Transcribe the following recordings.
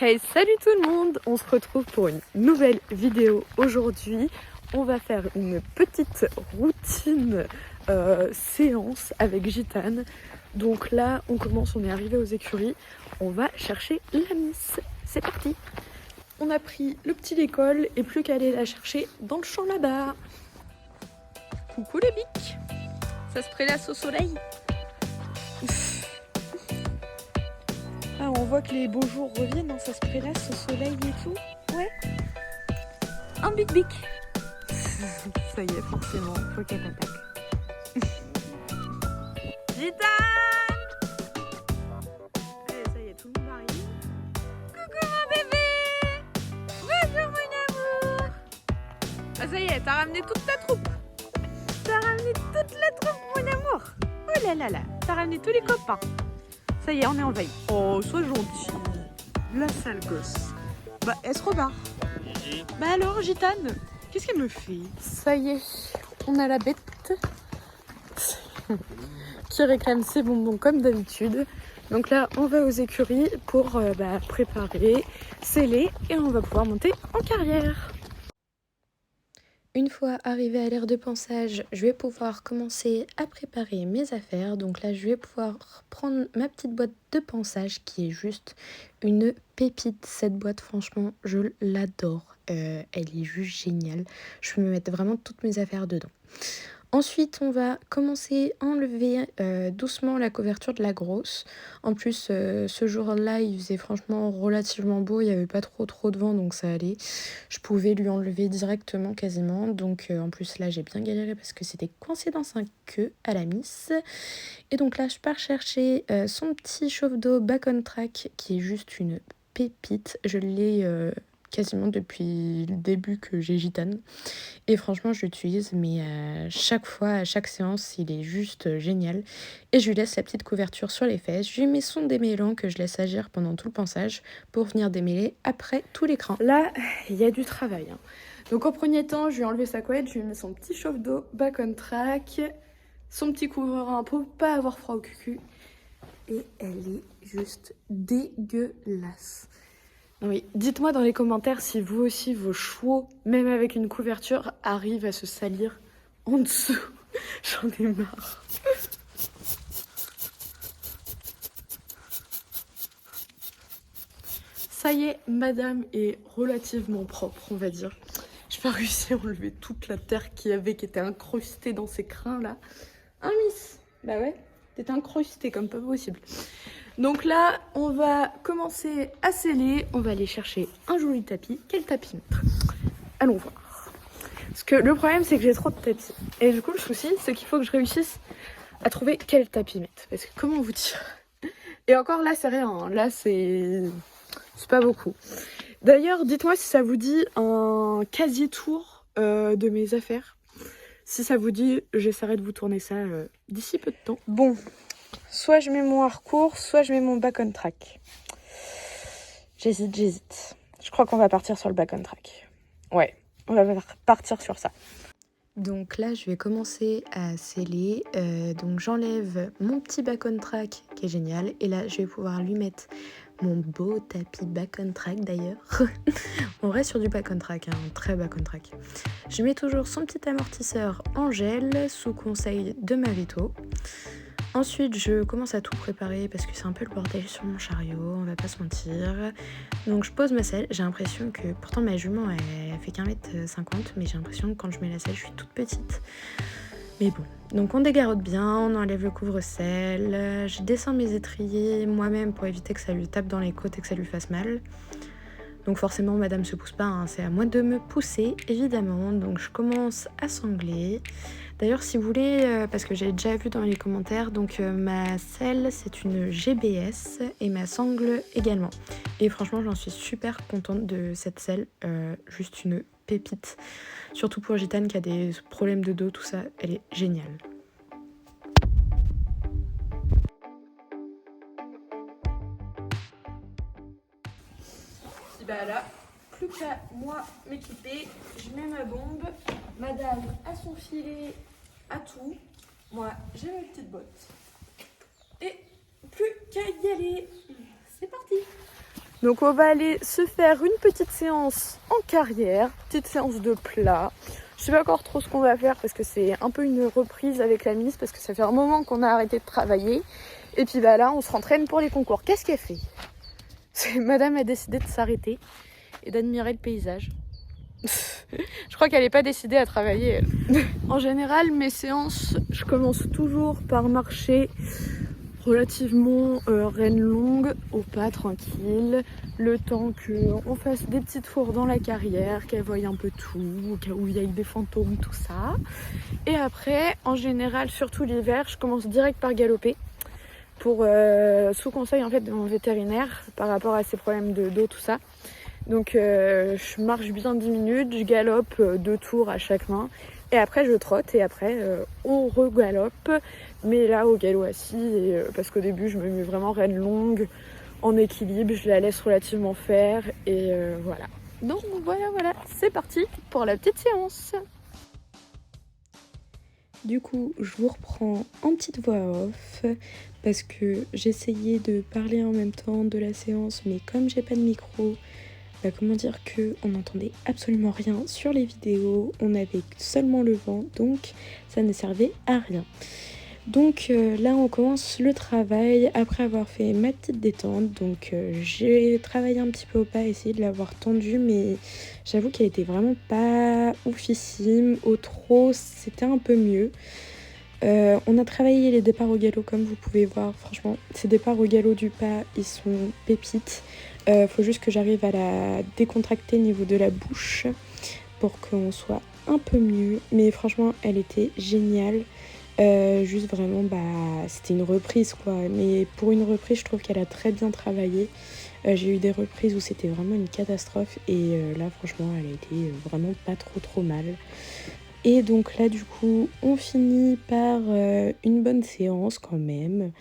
Hey, salut tout le monde! On se retrouve pour une nouvelle vidéo aujourd'hui. On va faire une petite routine séance avec Gitane. Donc là, on commence, on est arrivé aux écuries. On va chercher la miss. C'est parti! On a pris le petit d'école et plus qu'à aller la chercher dans le champ là-bas. Coucou le bic! Ça se prélasse au soleil. Ah, on voit que les beaux jours reviennent, hein, ça se prélasse au soleil et tout. Ouais. Un bic bic. Ça y est, forcément, faut qu'elle attaque. Gitane! Allez, ça y est, tout le monde arrive. Coucou mon bébé! Bonjour mon amour! Ah, ça y est, t'as ramené toute ta troupe. T'as ramené toute la troupe, mon amour. Oh là là là, t'as ramené tous les copains. Ça y est, on est en veille. Oh, sois gentil. La sale gosse. Bah, elle se rebarre. Bah alors, Gitane, qu'est-ce qu'elle me fait? Ça y est, on a la bête qui réclame ses bonbons comme d'habitude. Donc là, on va aux écuries pour préparer, sceller et on va pouvoir monter en carrière. Une fois arrivée à l'aire de pansage, je vais pouvoir commencer à préparer mes affaires. Donc là, je vais pouvoir prendre ma petite boîte de pansage qui est juste une pépite. Cette boîte, franchement, je l'adore. Elle est juste géniale. Je peux me mettre vraiment toutes mes affaires dedans. Ensuite, on va commencer à enlever doucement la couverture de la grosse. En plus, ce jour-là, il faisait franchement relativement beau. Il n'y avait pas trop de vent, donc ça allait. Je pouvais lui enlever directement quasiment. Donc, en plus, là, j'ai bien galéré parce que c'était coincé dans un queue à la miss. Et donc là, je pars chercher son petit chauffe-d'eau Back on Track qui est juste une pépite. Je l'ai quasiment depuis le début que j'ai Gitane. Et franchement, je l'utilise, mais chaque fois, à chaque séance, il est juste génial. Et je lui laisse la petite couverture sur les fesses. Je lui mets son démêlant que je laisse agir pendant tout le pansage pour venir démêler après tout l'écran. Là, il y a du travail. Hein. Donc au premier temps, je lui ai enlevé sa couette, je lui ai mis son petit chauffe-d'eau Back on Track, son petit couvreur pour pas avoir froid au cucu. Et elle est juste dégueulasse. Oui, dites-moi dans les commentaires si vous aussi, vos chevaux, même avec une couverture, arrivent à se salir en dessous. J'en ai marre. Ça y est, madame est relativement propre, on va dire. J'ai pas réussi à enlever toute la terre qui était incrustée dans ces crins là. Hein, miss? Bah ouais, t'étais incrustée comme pas possible. Donc là, on va commencer à sceller. On va aller chercher un joli tapis. Quel tapis mettre? Allons voir. Parce que le problème, c'est que j'ai trop de tapis. Et du coup, le souci, c'est qu'il faut que je réussisse à trouver quel tapis mettre. Parce que comment vous dire? Et encore là, c'est rien. Hein. Là, c'est pas beaucoup. D'ailleurs, dites-moi si ça vous dit un quasi-tour de mes affaires. Si ça vous dit, j'essaierai de vous tourner ça d'ici peu de temps. Bon. Soit je mets mon hardcourt, soit je mets mon Back on Track. J'hésite. Je crois qu'on va partir sur le Back on Track. Ouais, on va partir sur ça. Donc là, je vais commencer à sceller. Donc j'enlève mon petit Back on Track qui est génial. Et là, je vais pouvoir lui mettre mon beau tapis Back on Track d'ailleurs. On reste sur du Back on Track, hein, très Back on Track. Je mets toujours son petit amortisseur en gel sous conseil de Marito. Ensuite, je commence à tout préparer parce que c'est un peu le bordel sur mon chariot, on va pas se mentir. Donc je pose ma selle, j'ai l'impression que, pourtant ma jument elle fait qu'1m50, mais j'ai l'impression que quand je mets la selle, je suis toute petite. Mais bon, donc on dégarote bien, on enlève le couvre-selle, je descends mes étriers moi-même pour éviter que ça lui tape dans les côtes et que ça lui fasse mal. Donc forcément, madame se pousse pas, hein, c'est à moi de me pousser, évidemment. Donc je commence à sangler. D'ailleurs, si vous voulez, parce que j'ai déjà vu dans les commentaires, donc ma selle, c'est une GBS et ma sangle également. Et franchement, j'en suis super contente de cette selle, juste une pépite. Surtout pour Gitane qui a des problèmes de dos, tout ça, elle est géniale. Bah là, plus qu'à moi m'équiper, je mets ma bombe, madame a son filet, à tout, moi j'ai ma petite botte et plus qu'à y aller, c'est parti. Donc on va aller se faire une petite séance en carrière, petite séance de plat. Je sais pas encore trop ce qu'on va faire parce que c'est un peu une reprise avec la Miss parce que ça fait un moment qu'on a arrêté de travailler. Et puis bah là on se rentraîne pour les concours. Qu'est-ce qu'elle fait? Madame a décidé de s'arrêter et d'admirer le paysage. Je crois qu'elle n'est pas décidée à travailler, elle. En général, mes séances, je commence toujours par marcher relativement reine longue, au pas tranquille, le temps qu'on fasse des petites fours dans la carrière, qu'elle voie un peu tout, au cas où il y ait des fantômes, tout ça. Et après, en général, surtout l'hiver, je commence direct par galoper. Pour sous conseil en fait de mon vétérinaire par rapport à ses problèmes de dos, tout ça. Donc je marche bien 10 minutes, je galope 2 tours à chaque main et après je trotte et après on regalope, mais là au galop assis parce qu'au début je me mets vraiment reine longue en équilibre, je la laisse relativement faire et voilà. Donc voilà, c'est parti pour la petite séance. Du coup, je vous reprends en petite voix off parce que j'essayais de parler en même temps de la séance, mais comme j'ai pas de micro, bah comment dire que on n'entendait absolument rien sur les vidéos, on avait seulement le vent, donc ça ne servait à rien. Donc là on commence le travail après avoir fait ma petite détente. Donc j'ai travaillé un petit peu au pas, essayé de l'avoir tendue, mais j'avoue qu'elle était vraiment pas oufissime. Au trot c'était un peu mieux. On a travaillé les départs au galop comme vous pouvez voir. Franchement ces départs au galop du pas ils sont pépites. Faut juste que j'arrive à la décontracter au niveau de la bouche pour qu'on soit un peu mieux. Mais franchement elle était géniale. Juste vraiment c'était une reprise quoi, mais pour une reprise je trouve qu'elle a très bien travaillé. J'ai eu des reprises où c'était vraiment une catastrophe et là franchement elle a été vraiment pas trop mal. Et donc là du coup on finit par une bonne séance quand même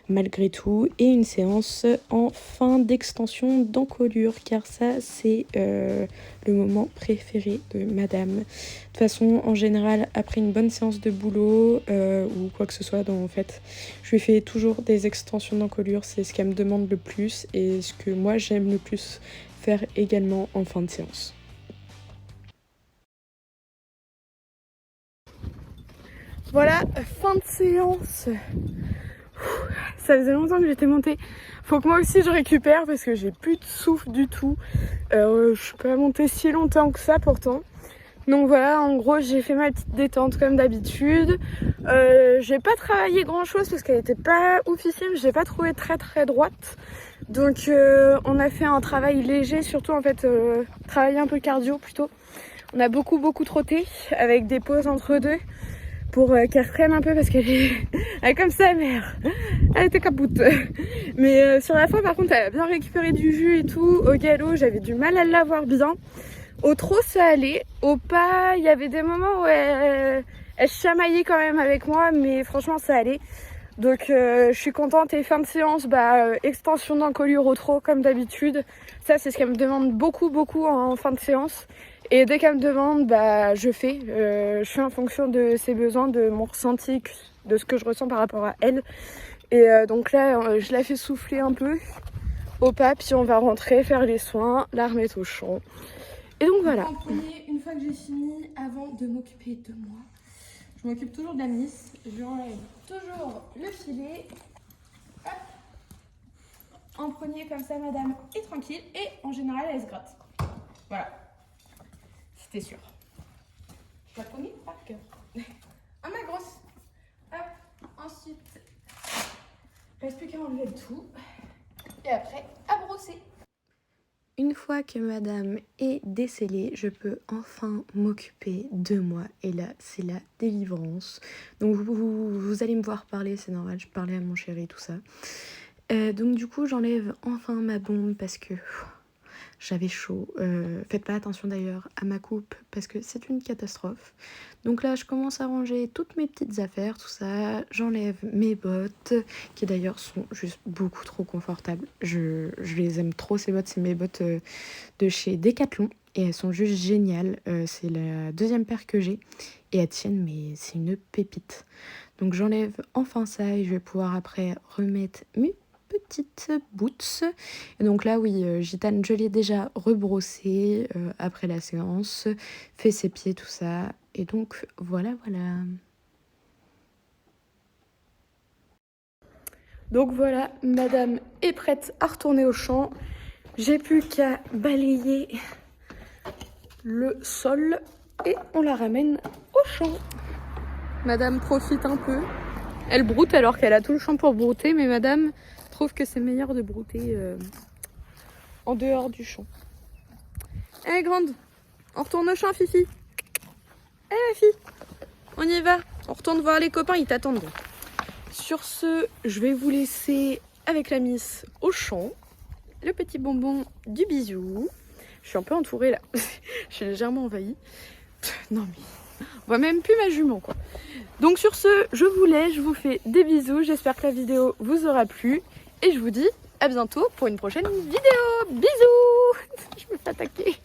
malgré tout, et une séance en fin d'extension d'encolure car ça c'est le moment préféré de madame. De toute façon en général après une bonne séance de boulot ou quoi que ce soit en fait, je lui fais toujours des extensions d'encolure, c'est ce qu'elle me demande le plus et ce que moi j'aime le plus faire également en fin de séance. Voilà, fin de séance. Ça faisait longtemps que j'étais montée. Faut que moi aussi je récupère parce que j'ai plus de souffle du tout. Je suis pas montée si longtemps que ça pourtant. Donc voilà, en gros j'ai fait ma petite détente comme d'habitude. J'ai pas travaillé grand chose parce qu'elle était pas oufissime, je l'ai pas trouvée très droite. Donc on a fait un travail léger, surtout en fait travailler un peu cardio plutôt. On a beaucoup trotté avec des pauses entre deux pour qu'elle reprenne un peu parce qu'elle est, elle est comme sa mère, elle était capoute. Mais sur la fin par contre elle a bien récupéré du jus et tout. Au galop j'avais du mal à l'avoir bien. Au trot ça allait, au pas il y avait des moments où elle chamaillait quand même avec moi, mais franchement ça allait. Donc je suis contente. Et fin de séance, extension d'encolure au trot comme d'habitude. Ça c'est ce qu'elle me demande beaucoup en fin de séance. Et dès qu'elle me demande, je fais. Je fais en fonction de ses besoins, de mon ressenti, de ce que je ressens par rapport à elle. Et donc là, je la fais souffler un peu au pas, puis on va rentrer, faire les soins, la remettre au champ. Et donc voilà. En premier, une fois que j'ai fini, avant de m'occuper de moi, je m'occupe toujours de la Miss. Je lui enlève toujours le filet. Hop. En premier, comme ça, madame est tranquille. Et en général, elle se gratte. Voilà. C'était sûr. Je la connais par cœur. Ah ma grosse. Hop. Ensuite, il ne reste plus qu'à enlever le tout. Et après, à brosser. Une fois que madame est décellée, je peux enfin m'occuper de moi. Et là, c'est la délivrance. Donc vous allez me voir parler, c'est normal, je parlais à mon chéri, tout ça. Donc du coup, j'enlève enfin ma bombe parce que j'avais chaud. Faites pas attention d'ailleurs à ma coupe parce que c'est une catastrophe. Donc là, je commence à ranger toutes mes petites affaires, tout ça. J'enlève mes bottes, qui d'ailleurs sont juste beaucoup trop confortables. Je les aime trop, ces bottes. C'est mes bottes de chez Decathlon. Et elles sont juste géniales. C'est la deuxième paire que j'ai. Et elles tiennent, mais c'est une pépite. Donc j'enlève enfin ça et je vais pouvoir après remettre mes petites boots. Et donc là, oui, Gitane, je l'ai déjà rebrossé après la séance, fait ses pieds, tout ça. Et donc, voilà. Donc voilà, madame est prête à retourner au champ. J'ai plus qu'à balayer le sol et on la ramène au champ. Madame profite un peu. Elle broute alors qu'elle a tout le champ pour brouter, mais madame trouve que c'est meilleur de brouter en dehors du champ. Allez grande, on retourne au champ Fifi. Allez ma fille, on y va. On retourne voir les copains, ils t'attendent. Sur ce, je vais vous laisser avec la miss au champ. Le petit bonbon du bisou. Je suis un peu entourée là. Je suis légèrement envahie. Non mais, on voit même plus ma jument quoi. Donc sur ce, je vous laisse, je vous fais des bisous. J'espère que la vidéo vous aura plu. Et je vous dis à bientôt pour une prochaine vidéo. Bisous. Je me fais attaquer.